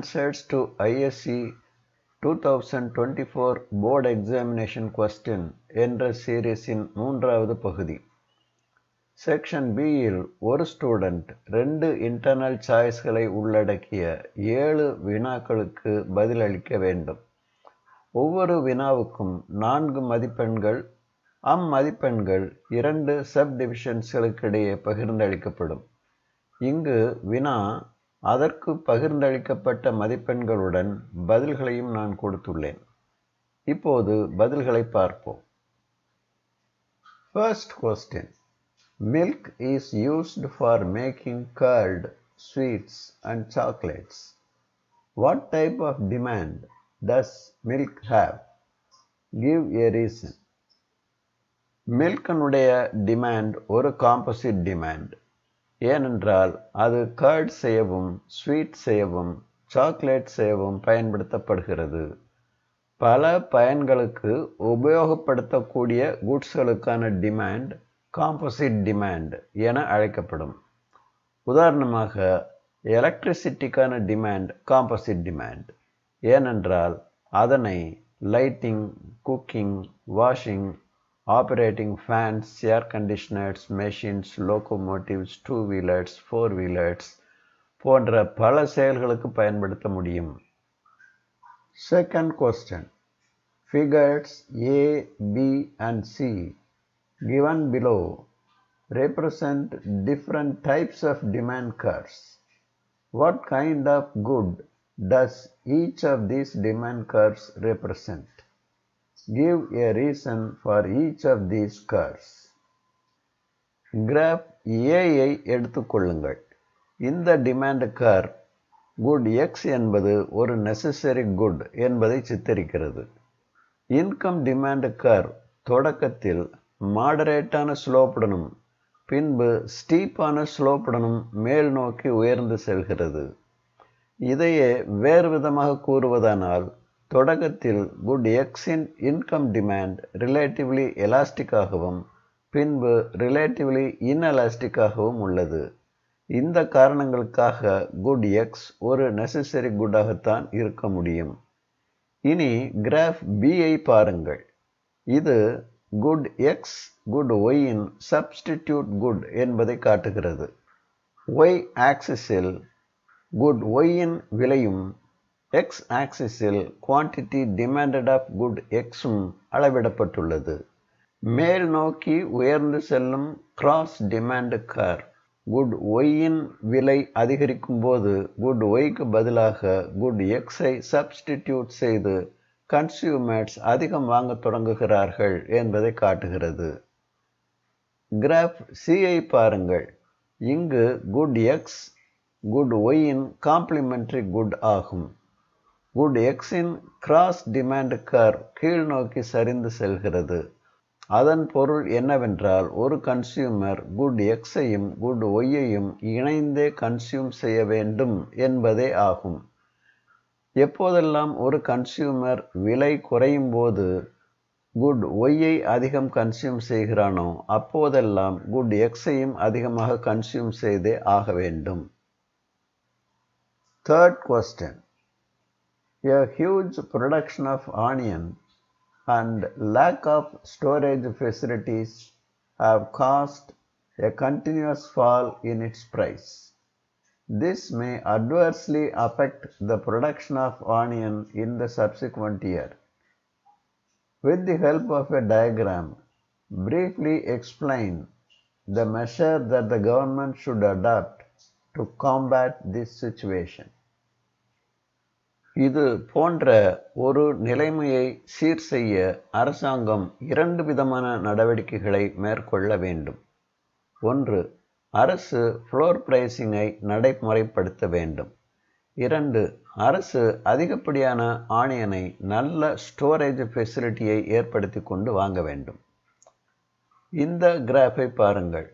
Answers to ISC 2024 Board Examination Question என்ற சீரிஸின் மூன்றாவது பகுதி. செக்ஷன் பியில் ஒரு ஸ்டூடெண்ட் 2 இன்டர்னல் சாய்ஸ்களை உள்ளடக்கிய 7 வினாக்களுக்கு பதிலளிக்க வேண்டும். ஒவ்வொரு வினாவுக்கும் 4 மதிப்பெண்கள், அம்மதிப்பெண்கள் 2 சப்டிவிஷன்ஸ்களுக்கிடையே பகிர்ந்தளிக்கப்படும். இங்கு வினா அதற்கு பகிர்ந்தளிக்கப்பட்ட மதிப்பெண்களுடன் பதில்களையும் நான் கொடுத்துள்ளேன். இப்போது பதில்களை பார்ப்போம். First question. Milk is used for making curd, sweets and chocolates. What type of demand does milk have? Give a reason. மில்கனுடைய டிமாண்ட் ஒரு காம்போசிட் டிமாண்ட். ஏனென்றால் அது கர்ட் செய்யவும், ஸ்வீட் செய்யவும், சாக்லேட் செய்யவும் பயன்படுத்தப்படுகிறது. பல பயன்களுக்கு உபயோகப்படுத்தக்கூடிய குட்ஸ்களுக்கான டிமாண்ட் காம்போசிட் டிமாண்ட் என அழைக்கப்படும். உதாரணமாக எலக்ட்ரிசிட்டிக்கான டிமாண்ட் காம்போசிட் டிமாண்ட். ஏனென்றால் அதனை lighting, cooking, washing, operating fans, air conditioners, machines, locomotives, two-wheelers, four-wheelers போன்ற பல செயல்களுக்கு பயன்படுத்த முடியும். Second question. Figures A, B and C given below represent different types of demand curves. What kind of good does each of these demand curves represent? Give a reason for each of these curves. Graph A-ஐ எடுத்துக்கொள்ளுங்கள். இந்த demand curve good X என்பது ஒரு necessary good என்பதை சித்தரிக்கிறது. Income demand curve தொடக்கத்தில் மாடரேட்டான ஸ்லோப்புடனும் பின்பு ஸ்டீப்பான ஸ்லோப்புடனும் மேல் நோக்கி உயர்ந்து செல்கிறது. இதையே வேறு விதமாக கூறுவதானால் தொடக்கத்தில் குட் எக்ஸின் இன்கம் டிமாண்ட் ரிலேட்டிவ்லி எலாஸ்டிக்காகவும் பின்பு ரிலேட்டிவ்லி இன்எலாஸ்டிக்காகவும் உள்ளது. இந்த காரணங்களுக்காக குட் எக்ஸ் ஒரு நெசசரி குட்டாகத்தான் இருக்க முடியும். இனி கிராஃப் பியை பாருங்கள். இது குட் எக்ஸ் குட் ஒய்யின் சப்ஸ்டிடியூட் குட் என்பதை காட்டுகிறது. ஒய் ஆக்சிஸில் குட் ஒய்யின் விலையும் X ஆக்சிஸில் குவான்டிட்டி டிமாண்டட் ஆஃப் குட் எக்ஸும் அளவிடப்பட்டுள்ளது. மேல் நோக்கி உயர்ந்து செல்லும் கிராஸ் டிமாண்ட் கர்வ் குட் ஒய்யின் விலை அதிகரிக்கும் போது குட் ஒய்க்கு பதிலாக குட் எக்ஸை சப்ஸ்டிடியூட் செய்து கன்சியூமர்ஸ் அதிகம் வாங்க தொடங்குகிறார்கள் என்பதை காட்டுகிறது. கிராஃப் சியை பாருங்கள். இங்கு குட் எக்ஸ் குட் ஒய்யின் காம்ப்ளிமெண்டரி குட் ஆகும். குட் எக்ஸின் கிராஸ் டிமாண்ட் கர்வ் கீழ் நோக்கி சரிந்து செல்கிறது. அதன் பொருள் என்னவென்றால் ஒரு கன்சியூமர் குட் எக்ஸையும் குட் ஒய்யையும் இணைந்தே கன்சியூம் செய்ய வேண்டும் என்பதே ஆகும். எப்போதெல்லாம் ஒரு கன்சியூமர் விலை குறையும் போது குட் ஒய்யை அதிகம் கன்சியூம் செய்கிறானோ அப்போதெல்லாம் குட் எக்ஸையும் அதிகமாக கன்சியூம் செய்தே ஆக வேண்டும். Third question. A huge production of onion and lack of storage facilities have caused a continuous fall in its price. This may adversely affect the production of onion in the subsequent year. With the help of a diagram, briefly explain the measure that the government should adopt to combat this situation. இது போன்ற ஒரு நிலைமையை சீர் செய்ய அரசாங்கம் 2 விதமான நடவடிக்கைகளை மேற்கொள்ள வேண்டும். 1. அரசு ஃப்ளோர் பிரைசிங்கை நடைமுறைப்படுத்த வேண்டும். 2. அரசு அதிகப்படியான ஆனியனை நல்ல ஸ்டோரேஜ் ஃபெசிலிட்டியை ஏற்படுத்தி கொண்டு வாங்க வேண்டும். இந்த கிராஃபை பாருங்கள்.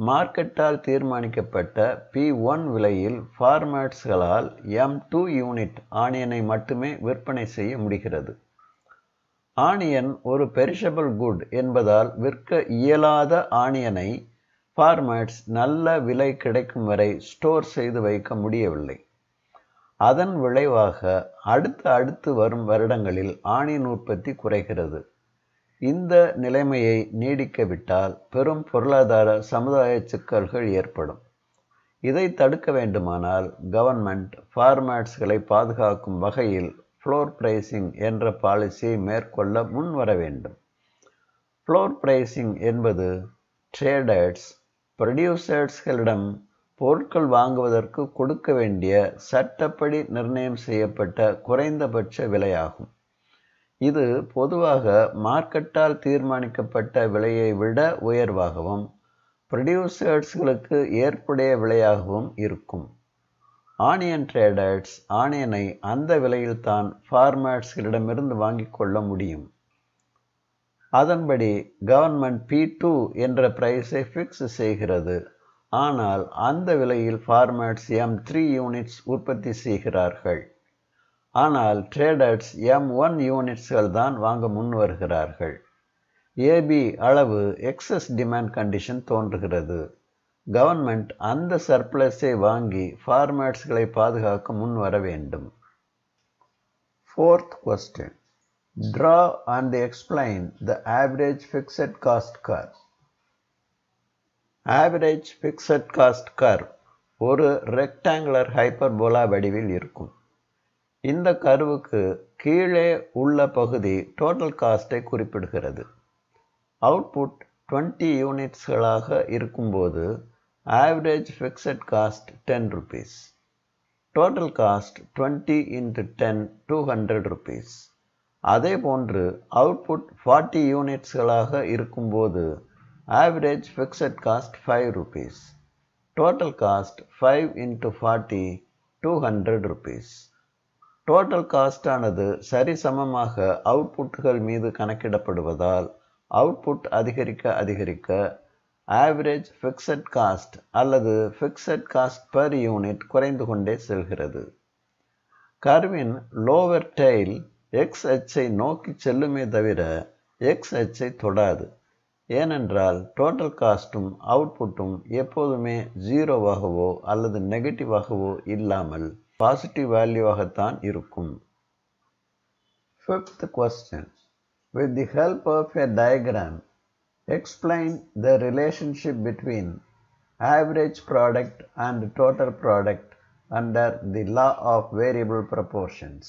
மார்க்கெட்டால் தீர்மானிக்கப்பட்ட P1 விலையில் ஃபார்மர்ஸ்களால் M2 யூனிட் ஆனியனை மட்டுமே விற்பனை செய்ய முடிகிறது. ஆனியன் ஒரு பெரிஷபிள் குட் என்பதால் விற்க இயலாத ஆனியனை ஃபார்மர்ஸ் நல்ல விலை கிடைக்கும் வரை ஸ்டோர் செய்து வைக்க முடியவில்லை. அதன் விளைவாக அடுத்து வரும் வருடங்களில் ஆணியின் உற்பத்தி குறைகிறது. இந்த நிலைமையை நீடிக்கவிட்டால் பெரும் பொருளாதார சமுதாய சிக்கல்கள் ஏற்படும். இதை தடுக்க வேண்டுமானால் கவர்மெண்ட் ஃபார்மர்ஸ்களை பாதுகாக்கும் வகையில் ஃப்ளோர் பிரைசிங் என்ற பாலிசியை மேற்கொள்ள முன்வர வேண்டும். ஃப்ளோர் பிரைசிங் என்பது ட்ரேடர்ஸ் ப்ரொடியூசர்ஸ்களிடம் பொருட்கள் வாங்குவதற்கு கொடுக்க வேண்டிய சட்டப்படி நிர்ணயம் செய்யப்பட்ட குறைந்தபட்ச விலையாகும். இது பொதுவாக மார்க்கெட்டால் தீர்மானிக்கப்பட்ட விலையை விட உயர்வாகவும் ப்ரொடியூசர்ஸ்களுக்கு ஏற்புடைய விலையாகவும் இருக்கும். ஆனியன் ட்ரேடர்ஸ் ஆனியனை அந்த விலையில் தான் ஃபார்மர்ஸ்களிடமிருந்து வாங்கிக் கொள்ள முடியும். அதன்படி கவர்மெண்ட் P2 என்ற பிரைஸை ஃபிக்ஸ் செய்கிறது. ஆனால் அந்த விலையில் ஃபார்மர்ஸ் M3 யூனிட்ஸ் உற்பத்தி செய்கிறார்கள். ஆனால் ட்ரேடர்ஸ் M1 யூனிட்ஸ்கள் தான் வாங்க முன் வருகிறார்கள். AB அளவு எக்ஸஸ் டிமாண்ட் கண்டிஷன் தோன்றுகிறது. கவர்மெண்ட் அந்த சர்ப்ளஸை வாங்கி ஃபார்மர்ஸ்களை பாதுகாக்க முன் வர வேண்டும். Fourth question. Draw and explain the average fixed cost curve. Average fixed cost curve ஒரு ரெக்டாங்குலர் ஹைப்பர்போலா வடிவில் இருக்கும். இந்த கர்வுக்கு கீழே உள்ள பகுதி டோட்டல் காஸ்டை குறிப்பிடுகிறது. அவுட்புட் 20 யூனிட்ஸ்களாக இருக்கும்போது average fixed cost 10 rupees. Total cost 20 into 10 200 rupees. அதே போன்று அவுட்புட் 40 யூனிட்ஸ்களாக இருக்கும்போது average fixed cost 5 rupees. Total cost 5 into 40 200 rupees. Total cost ஆனது சரிசமமாக அவுட்புட்டுகள் மீது கணக்கிடப்படுவதால் அவுட்புட் அதிகரிக்க ஆவரேஜ் ஃபிக்ஸட் காஸ்ட் அல்லது ஃபிக்ஸட் காஸ்ட் பர் யூனிட் குறைந்து கொண்டே செல்கிறது. கர்வின் லோவர் டெயில் எக்ஸ் அச்சை நோக்கி செல்லுமே தவிர எக்ஸ் அச்சை தொடாது. ஏனென்றால் டோட்டல் காஸ்ட்டும் அவுட்புட்டும் எப்போதுமே ஜீரோவாகவோ அல்லது நெகட்டிவாகவோ இல்லாமல் பாசிட்டிவ் வேல்யூவாகத்தான் இருக்கும். Fifth question. With the help of a diagram, explain the relationship between average product and total product under the law of variable proportions.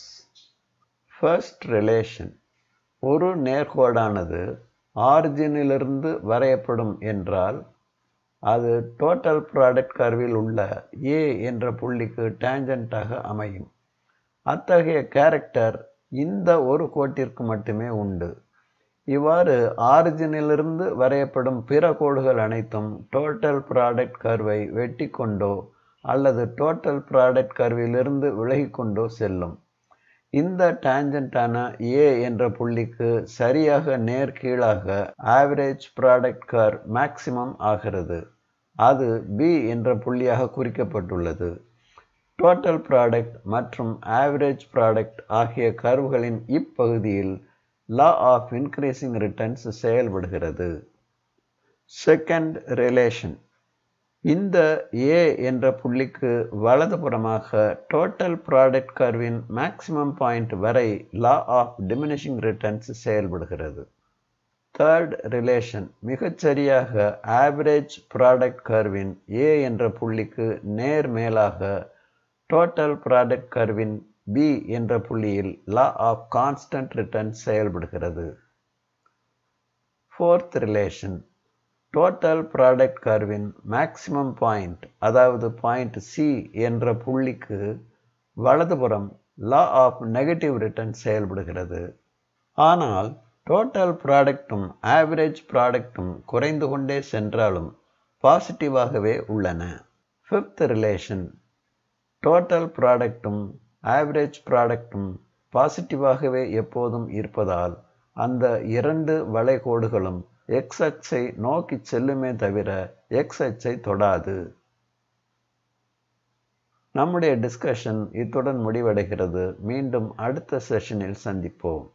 First relation. ஒரு நேர்கோடானது ஆரிஜினிலிருந்து வரையப்படும் என்றால் அது டோட்டல் ப்ராடக்ட் கர்வில் உள்ள A என்ற புள்ளிக்கு டேஞ்சண்டாக அமையும். அத்தகைய கேரக்டர் இந்த ஒரு கோட்டிற்கு மட்டுமே உண்டு. இவ்வாறு ஆரிஜினிலிருந்து வரையப்படும் பிற கோடுகள் அனைத்தும் டோட்டல் ப்ராடக்ட் கர்வை வெட்டி கொண்டோ அல்லது டோட்டல் ப்ராடக்ட் கர்விலிருந்து விலகிக்கொண்டோ செல்லும். இந்த டேஞ்சண்டான A என்ற புள்ளிக்கு சரியாக நேர் கீழாக ஆவரேஜ் ப்ராடக்ட் கர்வ் மேக்சிமம் ஆகிறது. அது B என்ற புள்ளியாக குறிக்கப்பட்டுள்ளது. டோட்டல் ப்ராடக்ட் மற்றும் ஆவரேஜ் ப்ராடக்ட் ஆகிய கர்வ்களின் இப்பகுதியில் லா ஆஃப் இன்க்ரீசிங் ரிட்டர்ன்ஸ் செயல்படுகிறது. Second relation. இந்த A என்ற புள்ளிக்கு வலதுபுறமாக டோட்டல் ப்ராடக்ட் கர்வின் மேக்சிமம் பாயிண்ட் வரை லா ஆஃப் டிமினிஷிங் ரிட்டர்ன்ஸ் செயல்படுகிறது. தேர்ட் ரிலேஷன் மிகச்சரியாக ஆவரேஜ் ப்ராடக்ட் கர்வின் A என்ற புள்ளிக்கு நேர் மேலாக டோட்டல் ப்ராடக்ட் கர்வின் B என்ற புள்ளியில் லா ஆஃப் கான்ஸ்டன்ட் ரிட்டர்ன் செயல்படுகிறது. ஃபோர்த் ரிலேஷன் டோட்டல் ப்ராடக்ட் கர்வின் மேக்சிமம் பாயிண்ட் அதாவது பாயிண்ட் C என்ற புள்ளிக்கு வலதுபுறம் லா ஆஃப் நெகட்டிவ் ரிட்டர்ன் செயல்படுகிறது. ஆனால் டோட்டல் ப்ராடக்டும் ஆவரேஜ் ப்ராடக்டும் குறைந்து கொண்டே சென்றாலும் பாசிட்டிவாகவே உள்ளன. ஃபிஃப்த் ரிலேஷன் டோட்டல் ப்ராடக்டும் ஆவரேஜ் ப்ராடக்டும் பாசிட்டிவாகவே எப்போதும் இருப்பதால் அந்த இரண்டு வளைகோடுகளும் எக்ஸ் அச்சை நோக்கி செல்லுமே தவிர எக்ஸ் அச்சை தொடாது. நம்முடைய டிஸ்கஷன் இத்துடன் முடிவடைகிறது. மீண்டும் அடுத்த செஷனில் சந்திப்போம்.